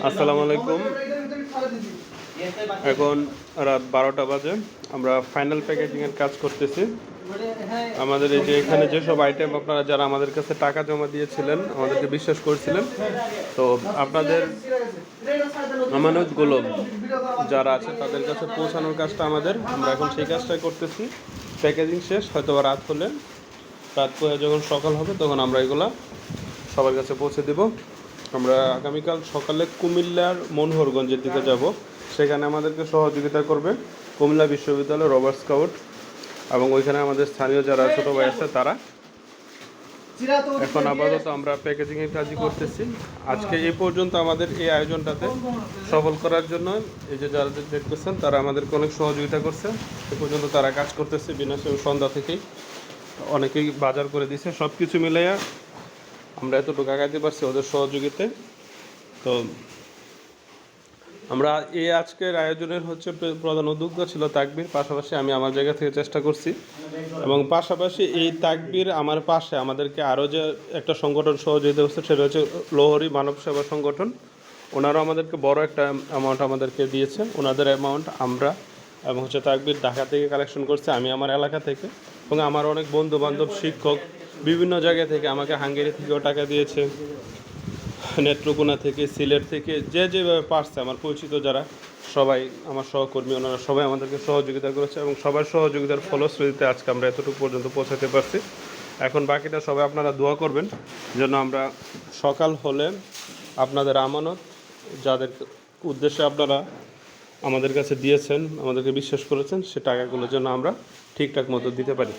আসসালামু আলাইকুম। এখন রাত 12টা বাজে। আমরা ফাইনাল প্যাকেজিংয়ের কাজ করতেছি। আমাদের এই যে এখানে যেসব আইটেম আপনারা যারা আমাদের কাছে টাকা জমা দিয়েছিলেন, আমাদেরকে বিশ্বাস করছিলেন, তো আপনাদের আমানতগুলো যারা আছে তাদের কাছে পৌঁছানোর কাজটা আমরা এখন সেই কাজটাই করতেছি। প্যাকেজিং শেষ, হয়তো রাত হলে, রাত করে যখন সকাল হবে তখন আমরা এগুলা সবার কাছে পৌঁছে দেব। আমরা আগামীকাল সকালে কুমিল্লার মনোহরগঞ্জের দিকে যাব। সেখানে আমাদেরকে সহযোগিতা করবে কুমিল্লা বিশ্ববিদ্যালয় রবার স্কাউট এবং ওইখানে আমাদের স্থানীয় যারা ছোটো ভাই আছে তারা। এখন আপাতত আমরা প্যাকেজিংয়ের কাজই করতেছি। আজকে এই পর্যন্ত আমাদের এই আয়োজনটাতে সফল করার জন্য এই যে যারা দেখতেছেন তারা আমাদেরকে অনেক সহযোগিতা করছে। এ পর্যন্ত তারা কাজ করতেছে বিনা সন্ধ্যা থেকেই, অনেকেই বাজার করে দিছে। সব কিছু মিলাইয়া আমরা এতটুকু আগাইতে পারছি ওদের সহযোগিতায়। তো আমরা এই আজকের আয়োজনের প্রধান উদ্যোক্তা ছিল তাকবীর, পাশাপাশি আমি আমার জায়গা থেকে চেষ্টা করছি, এবং পাশাপাশি এই তাকবীর আমার পাশে আমাদেরকে আরও যে একটা সংগঠন সহযোগিতা করছে সেটা হচ্ছে লোহরি মানব সেবা সংগঠন। ওনারাও আমাদেরকে বড় একটা অ্যামাউন্ট আমাদেরকে দিয়েছে। ওনাদের অ্যামাউন্ট আমরা এবং তাকবীর ঢাকা থেকে কালেকশন করছে, আমি আমার এলাকা থেকে, এবং আমার অনেক বন্ধু বান্ধব শিক্ষক বিভিন্ন জায়গা থেকে আমাকে হাঙ্গেরি থেকেও টাকা দিয়েছে, নেত্রকোনা থেকে, সিলেট থেকে, যেভাবে পারছে আমার পরিচিত যারা সবাই আমার সহকর্মী, ওনারা সবাই আমাদেরকে সহযোগিতা করেছে, এবং সবার সহযোগিতার ফলশ্রুতিতে আজকে আমরা এতটুকু পর্যন্ত পৌঁছাতে পারছি। এখন বাকিটা সবাই আপনারা দোয়া করবেন যেন আমরা সকাল হলে আপনাদের আমানত, যাদের উদ্দেশ্যে আপনারা আমাদের কাছে দিয়েছেন, আমাদেরকে বিশ্বাস করেছেন, সে টাকাগুলো যেন আমরা ঠিকঠাক মতো দিতে পারি।